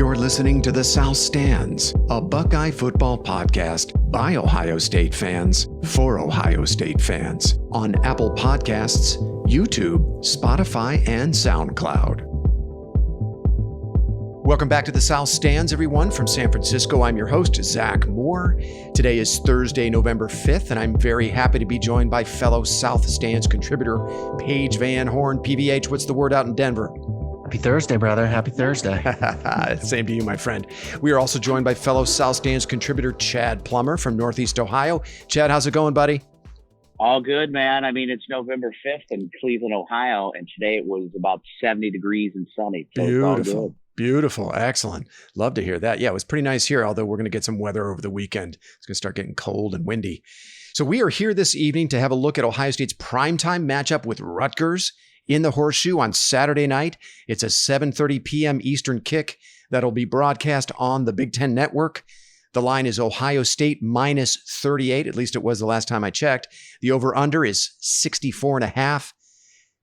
You're listening to The South Stands, a Buckeye football podcast by Ohio State fans for Ohio State fans on Apple Podcasts, YouTube, Spotify, and SoundCloud. Welcome back to The South Stands, everyone. From San Francisco, I'm your host, Zach Moore. Today is Thursday, November 5th, and I'm very happy to be joined by fellow South Stands contributor, Paige Van Horn. PVH, what's the word out in Denver? Happy Thursday, brother. Happy Thursday. Same to you, my friend. We are also joined by fellow South Stands contributor, Chad Plummer from Northeast Ohio. Chad, how's it going, buddy? All good, man. I mean, it's November 5th in Cleveland, Ohio, and today it was about 70 degrees and sunny. So Beautiful. It's all good. Beautiful. Excellent. Love to hear that. Yeah, it was pretty nice here, although we're going to get some weather over the weekend. It's going to start getting cold and windy. So we are here this evening to have a look at Ohio State's primetime matchup with Rutgers in the Horseshoe on Saturday night. It's a 7:30 p.m. Eastern kick that'll be broadcast on the Big Ten Network. The line is Ohio State minus 38. At least it was the last time I checked. The over-under is 64.5.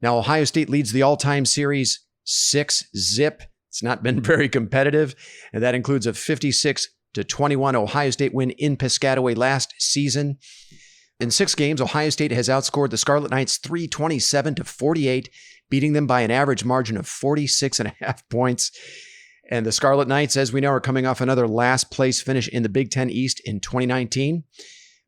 Now, Ohio State leads the all-time series 6-0. It's not been very competitive, and that includes a 56-21 Ohio State win in Piscataway last season. In 6 games, Ohio State has outscored the Scarlet Knights 327-48, beating them by an average margin of 46.5 points. And the Scarlet Knights, as we know, are coming off another last place finish in the Big Ten East in 2019.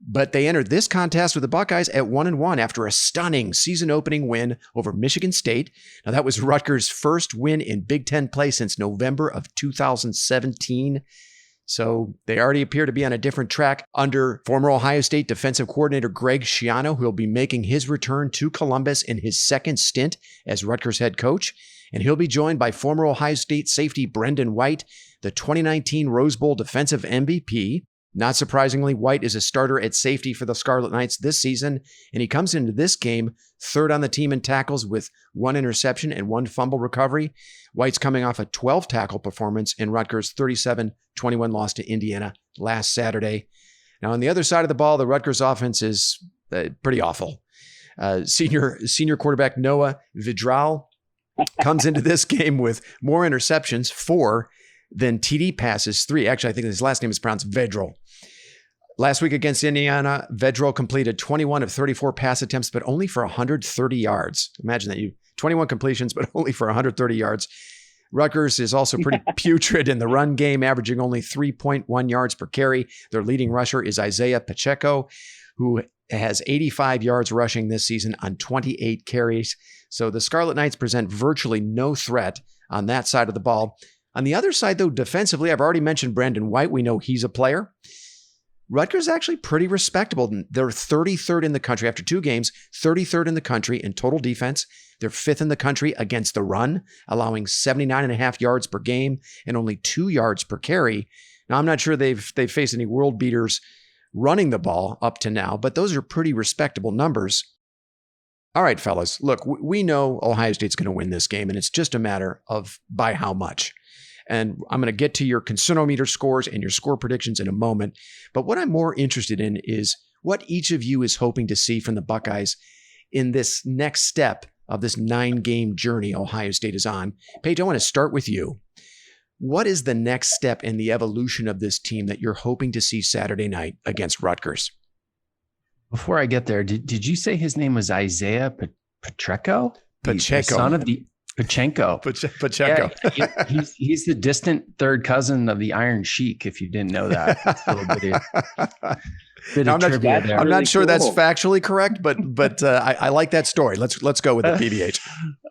But they entered this contest with the Buckeyes at 1-1 after a stunning season-opening win over Michigan State. Now, that was Rutgers' first win in Big Ten play since November of 2017. So they already appear to be on a different track under former Ohio State defensive coordinator Greg Schiano, who will be making his return to Columbus in his second stint as Rutgers head coach. And he'll be joined by former Ohio State safety Brendan White, the 2019 Rose Bowl defensive MVP. Not surprisingly, White is a starter at safety for the Scarlet Knights this season, and he comes into this game third on the team in tackles with 1 interception and 1 fumble recovery. White's coming off a 12-tackle performance in Rutgers' 37-21 loss to Indiana last Saturday. Now, on the other side of the ball, the Rutgers offense is pretty awful. Senior quarterback Noah Vidral comes into this game with more interceptions, 4, than TD passes, 3. Actually, I think his last name is pronounced Vedral. Last week against Indiana, Vedral completed 21 of 34 pass attempts, but only for 130 yards. Imagine that, 21 completions, but only for 130 yards. Rutgers is also pretty putrid in the run game, averaging only 3.1 yards per carry. Their leading rusher is Isaiah Pacheco, who has 85 yards rushing this season on 28 carries. So the Scarlet Knights present virtually no threat on that side of the ball. On the other side, though, defensively, I've already mentioned Brandon White. We know he's a player. Rutgers is actually pretty respectable. They're 33rd in the country after 2 games, 33rd in the country in total defense. They're 5th in the country against the run, allowing 79.5 yards per game and only 2 yards per carry. Now, I'm not sure they've faced any world beaters running the ball up to now, but those are pretty respectable numbers. All right, fellas, look, we know Ohio State's going to win this game, and it's just a matter of by how much. And I'm going to get to your Concernometer scores and your score predictions in a moment. But what I'm more interested in is what each of you is hoping to see from the Buckeyes in this next step of this 9-game journey Ohio State is on. Paige, I want to start with you. What is the next step in the evolution of this team that you're hoping to see Saturday night against Rutgers? Before I get there, did you say his name was Isaiah Pacheco? Pacheco. The son of the Pacheco. Pacheco. Yeah, he's the distant third cousin of the Iron Sheik, if you didn't know that. That's a little bit of trivia there. I'm not sure that's factually correct, but I like that story. Let's go with the PBH.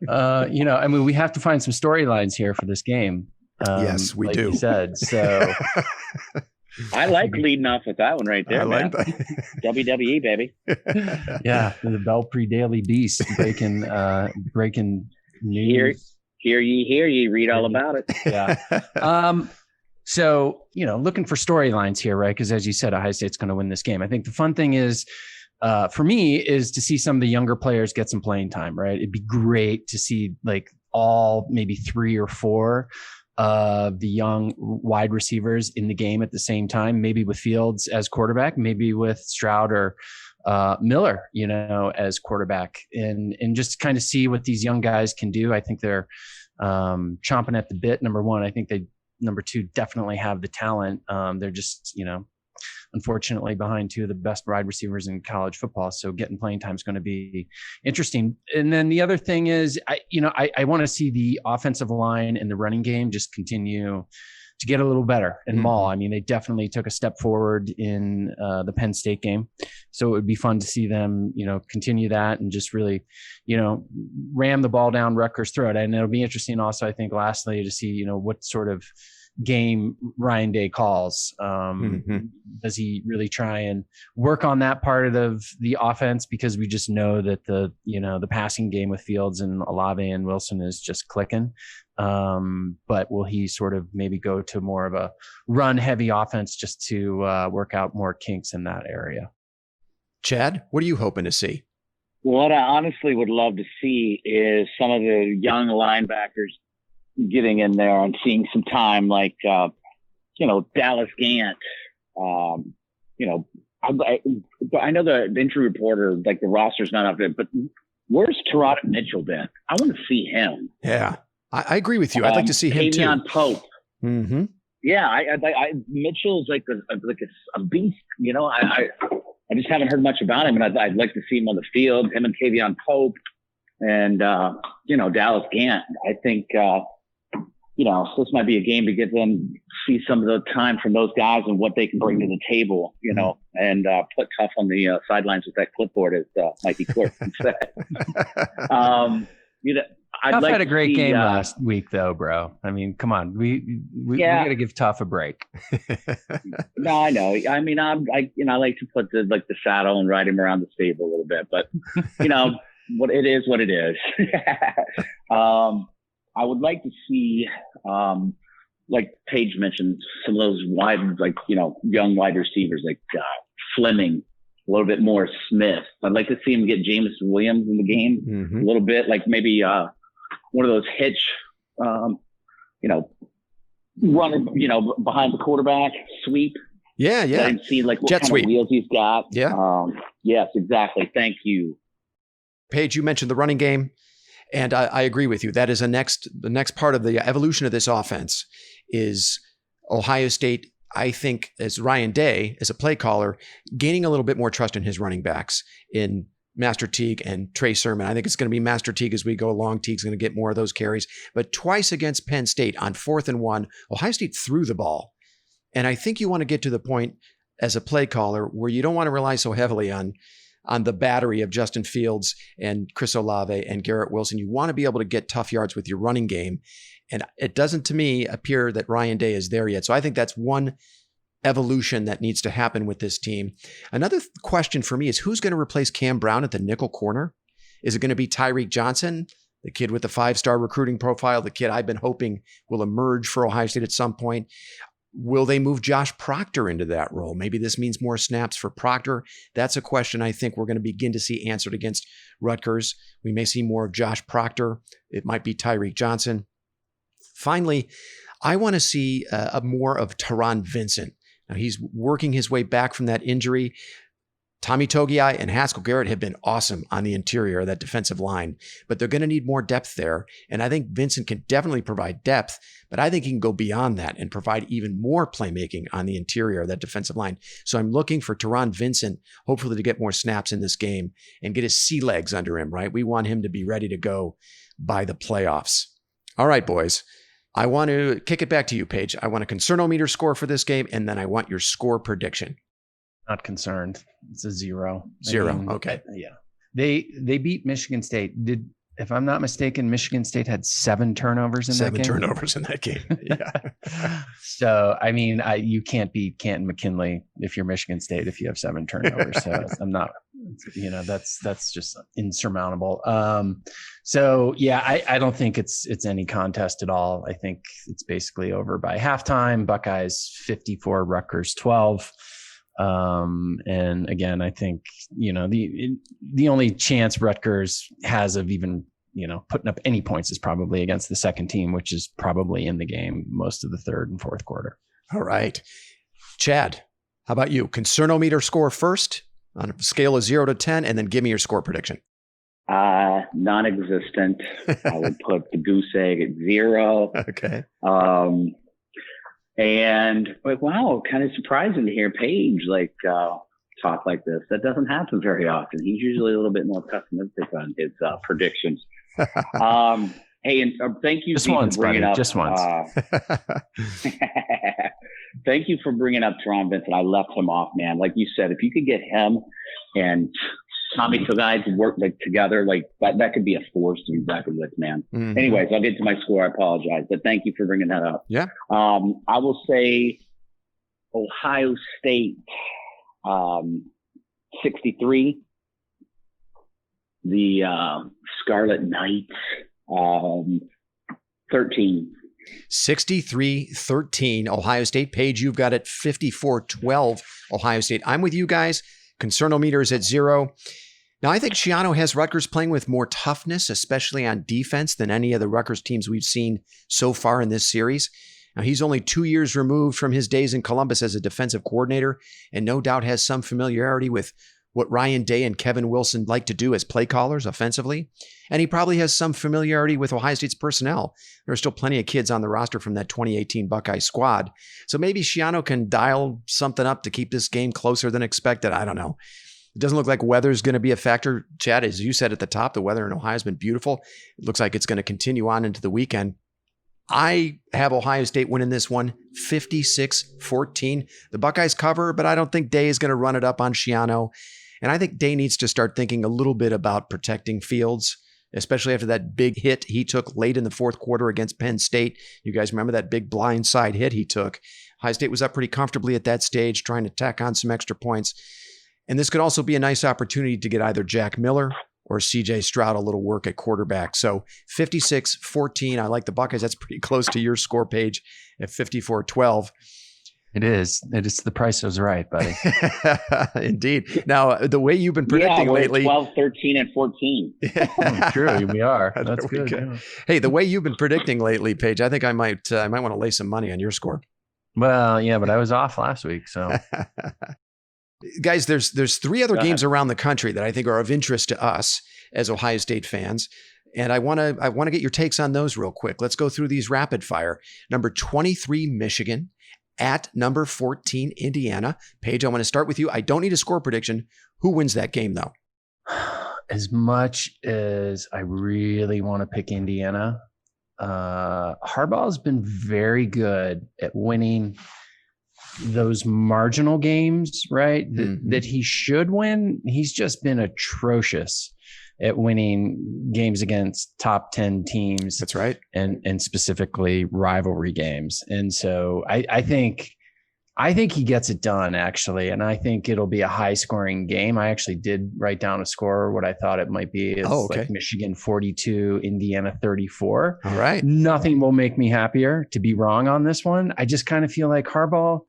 I mean, we have to find some storylines here for this game. Yes, we do. You said so. I like leading off with that one right there, man. Like WWE, baby. Yeah, the Belpre Daily Beast breaking news. Hear ye, read all about it. Yeah. So, looking for storylines here, right? Because as you said, Ohio State's going to win this game. I think the fun thing is, for me, is to see some of the younger players get some playing time, right? It'd be great to see like all maybe 3 or 4 of the young wide receivers in the game at the same time, maybe with Fields as quarterback, maybe with Stroud or Miller, as quarterback, and just kind of see what these young guys can do. I think they're chomping at the bit. Number one, I think they number 2 definitely have the talent. They're just, unfortunately behind 2 of the best wide receivers in college football. So getting playing time is going to be interesting. And then the other thing is, I want to see the offensive line and the running game just continue to get a little better and maul. I mean, they definitely took a step forward in the Penn State game. So it would be fun to see them, continue that and just really, ram the ball down Rutgers' throat. And it'll be interesting also, I think, lastly, to see, what sort of game Ryan Day calls. Does he really try and work on that part of the offense? Because we just know that the passing game with Fields and Olave and Wilson is just clicking. But will he sort of maybe go to more of a run heavy offense just to work out more kinks in that area? Chad, what are you hoping to see? What I honestly would love to see is some of the young linebackers getting in there and seeing some time, like, Dallas Gant. I know the injury reporter, like the roster's not up there, but where's Terada Mitchell been? I want to see him. Yeah, I agree with you. I'd like to see him too. Tavion Pope. Mm-hmm. Yeah, Mitchell's like a beast. I just haven't heard much about him, and I'd like to see him on the field. Him and Tavion Pope, and Dallas Gant. I think this might be a game to get them see some of the time from those guys and what they can bring to the table. And put Tough on the sidelines with that clipboard, as Mikey Court said. Tough had a great game last week, though, bro. I mean, come on, we got to give Tough a break. No, I know. I mean, I like to put the saddle and ride him around the stable a little bit, but what it is. I would like to see, like Paige mentioned, some of those young wide receivers like Fleming, a little bit more Smith. I'd like to see him get Jameson Williams in the game a little bit, like maybe one of those hitch, runner, behind the quarterback sweep. Yeah. And see what jet kind sweep. of wheels he's got. Yeah. Yes, exactly. Thank you. Paige, you mentioned the running game. And I agree with you. That is the next part of the evolution of this offense is Ohio State, I think, as Ryan Day, as a play caller, gaining a little bit more trust in his running backs in Master Teague and Trey Sermon. I think it's going to be Master Teague as we go along. Teague's going to get more of those carries. But twice against Penn State on 4th and 1, Ohio State threw the ball. And I think you want to get to the point as a play caller where you don't want to rely so heavily on the battery of Justin Fields and Chris Olave and Garrett Wilson. You want to be able to get tough yards with your running game. And it doesn't, to me, appear that Ryan Day is there yet. So I think that's one evolution that needs to happen with this team. Another question for me is who's going to replace Cam Brown at the nickel corner? Is it going to be Tyreek Johnson, the kid with the 5-star recruiting profile, the kid I've been hoping will emerge for Ohio State at some point? Will they move Josh Proctor into that role? Maybe this means more snaps for Proctor. That's a question I think we're going to begin to see answered against Rutgers. We may see more of Josh Proctor. It might be Tyreek Johnson. Finally, I want to see more of Teron Vincent. Now, he's working his way back from that injury. Tommy Togiai and Haskell Garrett have been awesome on the interior of that defensive line, but they're going to need more depth there. And I think Vincent can definitely provide depth, but I think he can go beyond that and provide even more playmaking on the interior of that defensive line. So I'm looking for Teron Vincent, hopefully to get more snaps in this game and get his sea legs under him, right? We want him to be ready to go by the playoffs. All right, boys. I want to kick it back to you, Paige. I want a Concernometer score for this game, and then I want your score prediction. Not concerned. It's a 0. 0. Okay. Yeah. They beat Michigan State. If I'm not mistaken, Michigan State had 7 turnovers in that game. 7 turnovers in that game. Yeah. So, I mean, you can't beat Canton McKinley if you're Michigan State if you have 7 turnovers. So I'm not, that's just insurmountable. So yeah, I don't think it's any contest at all. I think it's basically over by halftime. Buckeyes 54, Rutgers 12. And again, I think, the only chance Rutgers has of even, putting up any points is probably against the second team, which is probably in the game most of the third and fourth quarter. All right. Chad, how about you? Concernometer score first on a scale of 0 to 10, and then give me your score prediction. Non-existent. I would put the goose egg at 0. Okay. And like, wow, kind of surprising to hear Paige like talk like this. That doesn't happen very often. He's usually a little bit more pessimistic on his predictions. Hey, and thank you Just once, for bringing buddy. up. Just once. Thank you for bringing up Teron Vincent. I left him off, man. Like you said, if you could get him and Tommy Togai to work like together, like that could be a force to be reckoned with, man. Mm-hmm. Anyways, I'll get to my score. I apologize, but thank you for bringing that up. Yeah. I will say Ohio State 63. The Scarlet Knights 13. 63-13 Ohio State. Paige, you've got it 54-12 Ohio State. I'm with you guys. Concernometer is at 0. Now, I think Schiano has Rutgers playing with more toughness, especially on defense, than any of the Rutgers teams we've seen so far in this series. Now, he's only 2 years removed from his days in Columbus as a defensive coordinator, and no doubt has some familiarity with what Ryan Day and Kevin Wilson like to do as play callers offensively. And he probably has some familiarity with Ohio State's personnel. There are still plenty of kids on the roster from that 2018 Buckeye squad. So maybe Schiano can dial something up to keep this game closer than expected. I don't know. It doesn't look like weather's going to be a factor. Chad, as you said at the top, the weather in Ohio has been beautiful. It looks like it's going to continue on into the weekend. I have Ohio State winning this one 56-14. The Buckeyes cover, but I don't think Day is going to run it up on Schiano. And I think Day needs to start thinking a little bit about protecting Fields, especially after that big hit he took late in the fourth quarter against Penn State. You guys remember that big blindside hit he took? Ohio State was up pretty comfortably at that stage, trying to tack on some extra points. And this could also be a nice opportunity to get either Jack Miller or CJ Stroud a little work at quarterback. So 56-14. I like the Buckeyes. That's pretty close to your score, Page, at 54-12. It is. The price was right, buddy. Indeed. Now, the way you've been predicting lately. 12, 13, and 14. True. We are. That's good. Yeah. Hey, the way you've been predicting lately, Paige, I think I might want to lay some money on your score. Well, yeah, but I was off last week. So, guys, there's 3 other games around the country that I think are of interest to us as Ohio State fans. And I want to get your takes on those real quick. Let's go through these rapid fire. Number 23, Michigan. At number 14, Indiana. Paige, I want to start with you. I don't need a score prediction. Who wins that game, though? As much as I really want to pick Indiana, Harbaugh's been very good at winning those marginal games, right? That he should win. He's just been atrocious at winning games against top 10 teams. That's right. And specifically rivalry games. And so I think he gets it done, actually. And I think it'll be a high scoring game. I actually did write down a score. What I thought it might be is like Michigan 42, Indiana 34. All right. Nothing will make me happier to be wrong on this one. I just kind of feel like Harbaugh,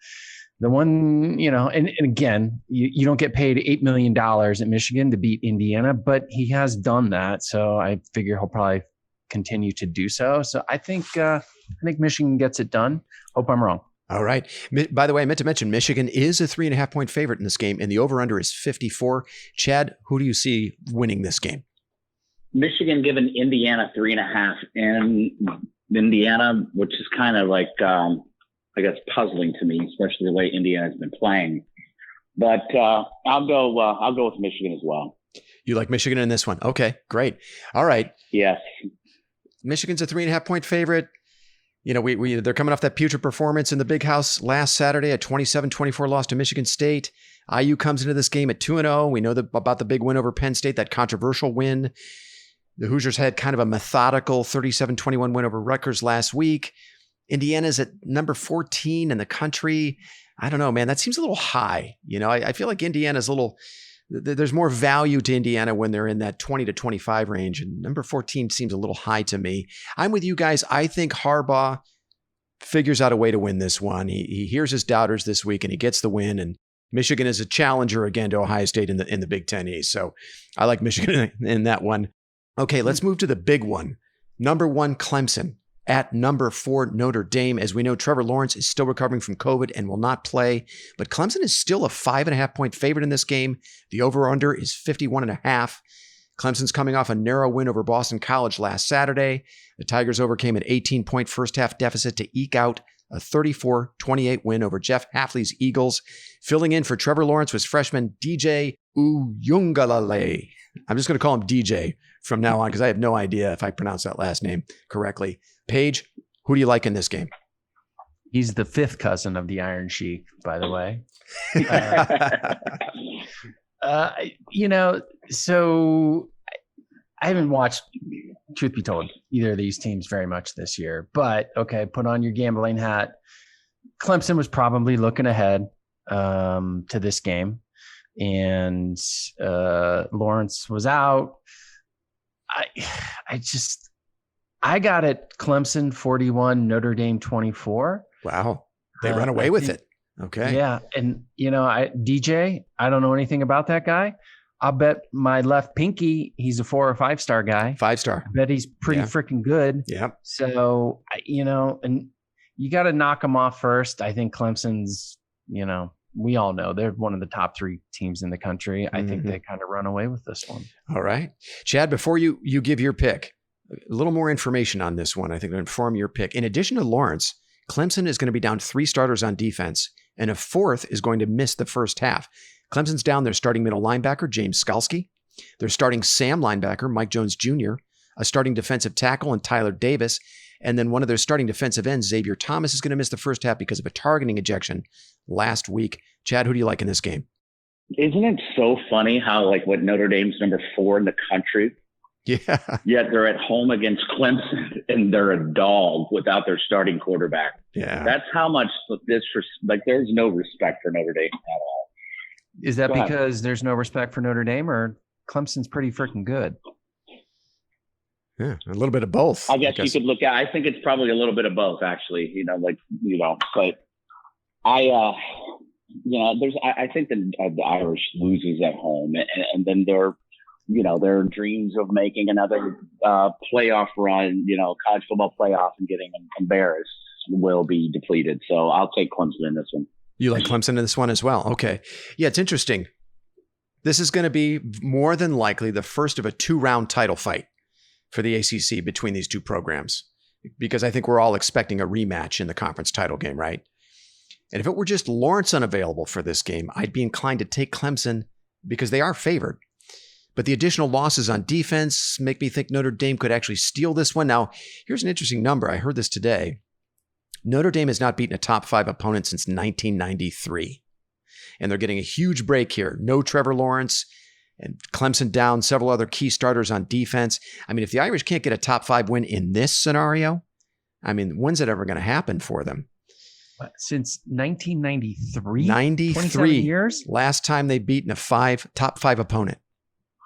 the one, and again, you don't get paid $8 million at Michigan to beat Indiana, but he has done that. So I figure he'll probably continue to do so. So I think Michigan gets it done. Hope I'm wrong. All right. By the way, I meant to mention Michigan is a 3.5 point favorite in this game, and the over-under is 54. Chad, who do you see winning this game? Michigan giving Indiana 3.5, and Indiana, which is kind of like, I guess, puzzling to me, especially the way Indiana's been playing. But I'll go with Michigan as well. You like Michigan in this one? Okay, great. All right. Yes. Michigan's a 3.5 point favorite. They're coming off that putrid performance in the Big House last Saturday, a 27-24 loss to Michigan State. IU comes into this game at 2-0. We know about the big win over Penn State, that controversial win. The Hoosiers had kind of a methodical 37-21 win over Rutgers last week. Indiana's at number 14 in the country. I don't know, man. That seems a little high. I feel like Indiana's a little. There's more value to Indiana when they're in that 20 to 25 range, and number 14 seems a little high to me. I'm with you guys. I think Harbaugh figures out a way to win this one. He hears his doubters this week, and he gets the win. And Michigan is a challenger again to Ohio State in the Big Ten East. So I like Michigan in that one. Okay, let's move to the big one. Number 1, Clemson. At number 4, Notre Dame. As we know, Trevor Lawrence is still recovering from COVID and will not play, but Clemson is still a 5.5 point favorite in this game. The over-under is 51.5. Clemson's coming off a narrow win over Boston College last Saturday. The Tigers overcame an 18-point first-half deficit to eke out a 34-28 win over Jeff Hafley's Eagles. Filling in for Trevor Lawrence was freshman DJ Uyunglele. I'm just going to call him DJ from now on because I have no idea if I pronounce that last name correctly. Paige, who do you like in this game? He's the fifth cousin of the Iron Sheik, by the way. So I haven't watched, truth be told, either of these teams very much this year. But, okay, put on your gambling hat. Clemson was probably looking ahead to this game. And Lawrence was out. I got it Clemson 41, Notre Dame 24. Wow. They run away with it. Okay. Yeah. And, DJ, I don't know anything about that guy. I'll bet my left pinky, he's a 4 or 5 star guy. 5-star. I bet he's pretty freaking good. Yep. So, and you got to knock him off first. I think Clemson's, we all know they're one of the top 3 teams in the country. I think they kind of run away with this one. All right. Chad, before you give your pick, a little more information on this one. I think to inform your pick. In addition to Lawrence, Clemson is going to be down 3 starters on defense, and a 4th is going to miss the first half. Clemson's down their starting middle linebacker, James Skalski. Their starting Sam linebacker, Mike Jones Jr., a starting defensive tackle, and Tyler Davis. And then one of their starting defensive ends, Xavier Thomas, is going to miss the first half because of a targeting ejection last week. Chad, who do you like in this game? Isn't it so funny how, what Notre Dame's number 4 in the country? Yeah. Yet they're at home against Clemson and they're a dog without their starting quarterback. Yeah. That's how much there's no respect for Notre Dame at all. Is that because there's no respect for Notre Dame, or Clemson's pretty freaking good? Yeah, a little bit of both. I guess you could look at. I think it's probably a little bit of both, actually. But I think the Irish loses at home, and then their dreams of making another playoff run, college football playoff, and getting embarrassed will be depleted. So I'll take Clemson in this one. You like Clemson in this one as well? Okay. Yeah, it's interesting. This is going to be more than likely the first of a 2-round title fight for the ACC between these two programs, because I think we're all expecting a rematch in the conference title game, right? And if it were just Lawrence unavailable for this game, I'd be inclined to take Clemson because they are favored. But the additional losses on defense make me think Notre Dame could actually steal this one. Now, here's an interesting number. I heard this today. Notre Dame has not beaten a top 5 opponent since 1993. And they're getting a huge break here. No Trevor Lawrence, and Clemson down several other key starters on defense. I mean, if the Irish can't get a top 5 win in this scenario, when's it ever going to happen for them? Since 1993? 93 27 years? Last time they've beaten a top 5 opponent.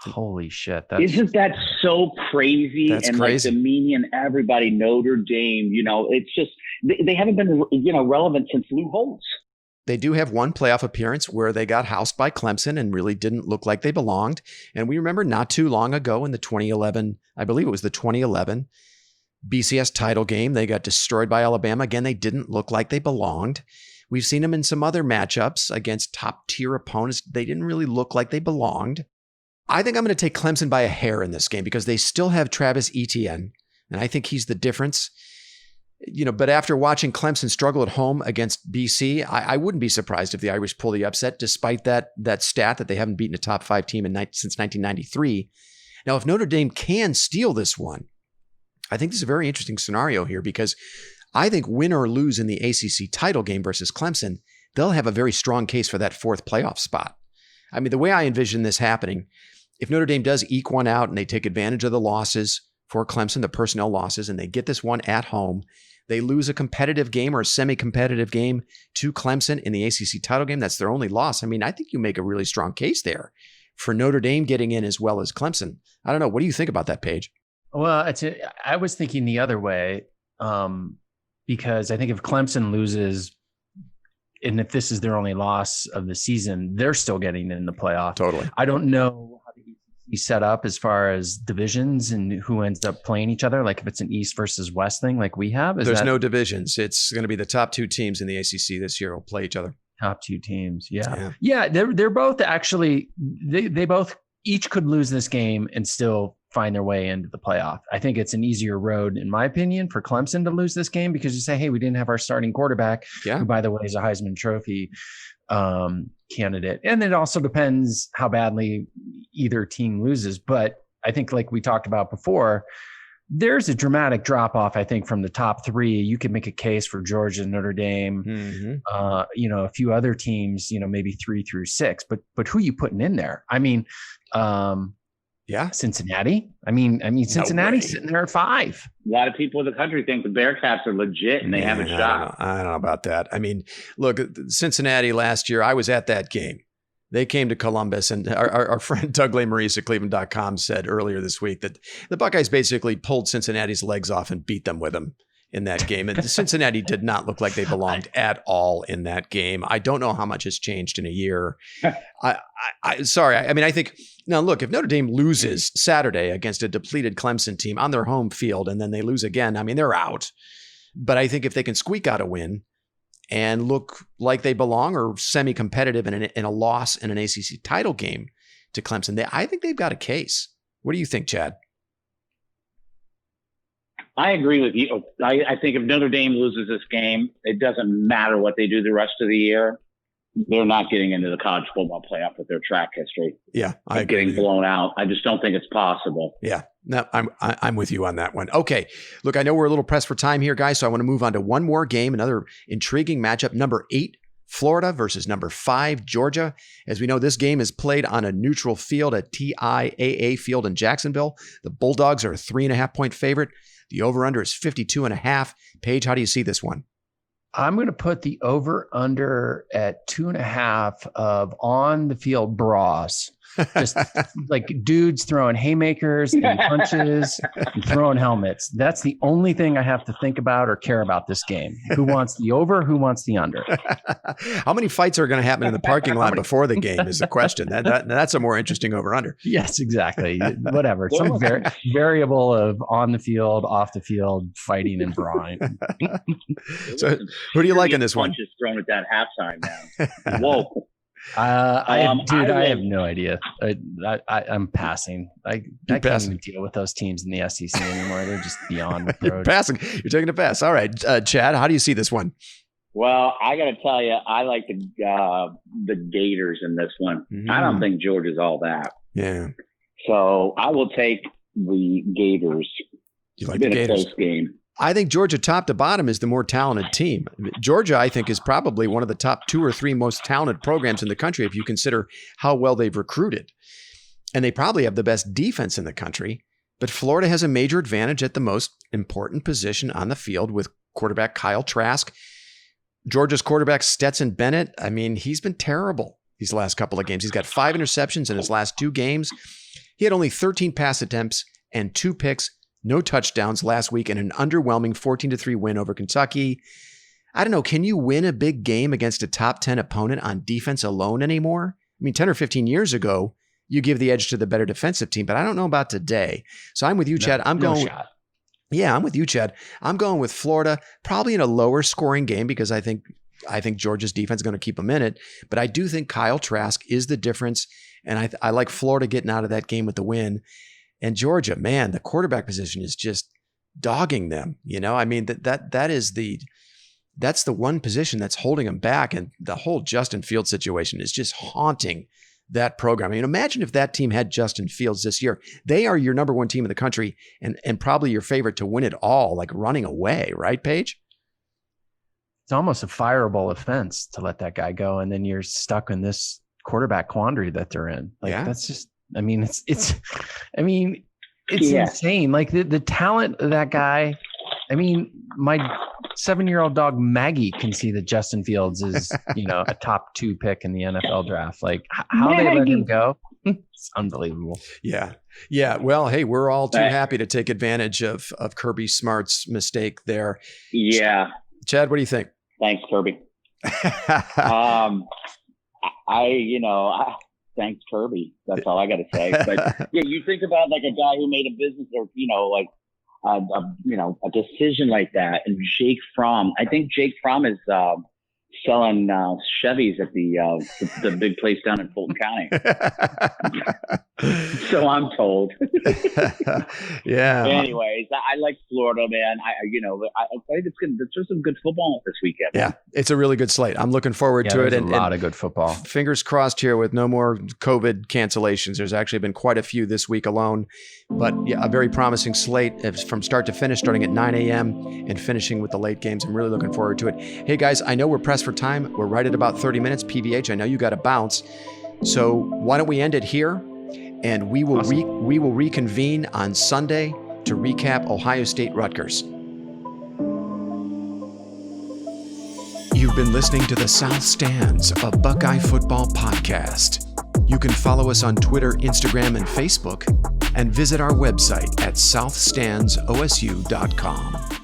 Holy shit. Isn't that so crazy? That's crazy. Demeaning everybody, Notre Dame, it's just, they haven't been, relevant since Lou Holtz. They do have one playoff appearance where they got housed by Clemson and really didn't look like they belonged. And we remember not too long ago in the 2011, I believe it was the 2011 BCS title game, they got destroyed by Alabama. Again, they didn't look like they belonged. We've seen them in some other matchups against top tier opponents. They didn't really look like they belonged. I think I'm going to take Clemson by a hair in this game because they still have Travis Etienne, and I think he's the difference. But after watching Clemson struggle at home against BC, I wouldn't be surprised if the Irish pull the upset, despite that stat that they haven't beaten a top 5 team since 1993. Now, if Notre Dame can steal this one, I think this is a very interesting scenario here because I think win or lose in the ACC title game versus Clemson, they'll have a very strong case for that 4th playoff spot. The way I envision this happening, if Notre Dame does eke one out and they take advantage of the losses for Clemson, the personnel losses, and they get this one at home, they lose a competitive game or a semi-competitive game to Clemson in the ACC title game. That's their only loss. I think you make a really strong case there for Notre Dame getting in as well as Clemson. I don't know. What do you think about that, Paige? Well, I was thinking the other way because I think if Clemson loses, and if this is their only loss of the season, they're still getting in the playoff. Totally. I don't know how the ECC set up as far as divisions and who ends up playing each other. Like if it's an East versus West thing like we have. There's no divisions. It's going to be the top 2 teams in the ACC this year will play each other. Top 2 teams. Yeah. They're both actually, they both each could lose this game and still find their way into the playoff. I think it's an easier road, in my opinion, for Clemson to lose this game because you say, hey, we didn't have our starting quarterback, who, by the way, is a Heisman Trophy candidate. And it also depends how badly either team loses. But I think, like we talked about before, there's a dramatic drop off, I think, from the top three. You could make a case for Georgia, Notre Dame, a few other teams, maybe 3 through 6, but who you putting in there? I mean, Cincinnati. I mean, Cincinnati's sitting there at 5. A lot of people in the country think the Bearcats are legit and they have a shot. I don't know about that. I mean, look, Cincinnati last year, I was at that game. They came to Columbus, and our friend Doug LeMaurice at Cleveland.com said earlier this week that the Buckeyes basically pulled Cincinnati's legs off and beat them with them in that game. And Cincinnati did not look like they belonged at all in that game. I don't know how much has changed in a year. I think, now look, if Notre Dame loses Saturday against a depleted Clemson team on their home field and then they lose again, I mean, they're out. But I think if they can squeak out a win and look like they belong or semi-competitive in a loss in an ACC title game to Clemson, I think they've got a case. What do you think, Chad? I agree with you. I think if Notre Dame loses this game, it doesn't matter what they do the rest of the year. They're not getting into the college football playoff with their track history. Yeah, I agree. Getting blown out. I just don't think it's possible. Yeah, no, I'm with you on that one. Okay, look, I know we're a little pressed for time here, guys, so I want to move on to one more game, another intriguing matchup. Number 8, Florida versus number 5, Georgia. As we know, this game is played on a neutral field at TIAA Field in Jacksonville. The Bulldogs are a 3.5-point favorite. The over-under is 52.5. Paige, how do you see this one? I'm going to put the over-under at 2.5 of on-the-field bras. Just like dudes throwing haymakers and punches and throwing helmets. That's the only thing I have to think about or care about this game. Who wants the over? Who wants the under? How many fights are going to happen in the parking lot before the game is the question. That's a more interesting over-under. Yes, exactly. Whatever. Some variable of on the field, off the field, fighting and brawling. So who do you like in this one? Punches thrown at that halftime now. Whoa. I have no idea. I'm passing. I can't even deal with those teams in the SEC anymore. They're just beyond the road. Passing. You're taking a pass. All right, Chad, how do you see this one? Well, I got to tell you, I like the Gators in this one. Mm-hmm. I don't think Georgia's all that. Yeah. So I will take the Gators. You like the Gators? A close game. I think Georgia top to bottom is the more talented team. Georgia, I think, is probably one of the top 2 or 3 most talented programs in the country if you consider how well they've recruited. And they probably have the best defense in the country. But Florida has a major advantage at the most important position on the field with quarterback Kyle Trask. Georgia's quarterback Stetson Bennett, I mean, he's been terrible these last couple of games. He's got 5 interceptions in his last 2 games. He had only 13 pass attempts and 2 picks. No touchdowns last week in an underwhelming 14-3 win over Kentucky. I don't know. Can you win a big game against a top 10 opponent on defense alone anymore? I mean, 10 or 15 years ago, you give the edge to the better defensive team, but I don't know about today. So I'm with you, Chad. I'm with you, Chad. I'm going with Florida, probably in a lower scoring game because I think Georgia's defense is going to keep them in it. But I do think Kyle Trask is the difference. And I like Florida getting out of that game with the win. And Georgia, man, the quarterback position is just dogging them. I mean, that's the one position that's holding them back. And the whole Justin Fields situation is just haunting that program. I mean, imagine if that team had Justin Fields this year. They are your number 1 team in the country and probably your favorite to win it all, like running away, right, Paige? It's almost a fireable offense to let that guy go. And then you're stuck in this quarterback quandary that they're in. That's just, I mean, it's insane. Like the talent of that guy. I mean, my 7-year-old dog Maggie can see that Justin Fields is, a top 2 pick in the NFL draft. Like how they let him go. It's unbelievable. Yeah. Yeah. Well, hey, we're all too happy to take advantage of Kirby Smart's mistake there. Yeah. Chad, what do you think? Thanks, Kirby. Thanks, Kirby. That's all I got to say. But yeah, you think about like a guy who made a business or, a decision like that. And Jake Fromm, I think Jake Fromm is selling Chevys at the big place down in Fulton County. So I'm told. Yeah. Anyways, I like Florida, man. I think there's some good football this weekend. Yeah, it's a really good slate. I'm looking forward to it. And a lot of good football. Fingers crossed here with no more COVID cancellations. There's actually been quite a few this week alone. But yeah, a very promising slate from start to finish, starting at 9 a.m. and finishing with the late games. I'm really looking forward to it. Hey, guys, I know we're pressed for time. We're right at about 30 minutes. PVH, I know you got to bounce. So why don't we end it here? And we will we will reconvene on Sunday to recap Ohio State Rutgers. You've been listening to the South Stands, a Buckeye football podcast. You can follow us on Twitter, Instagram, and Facebook, and visit our website at southstandsosu.com.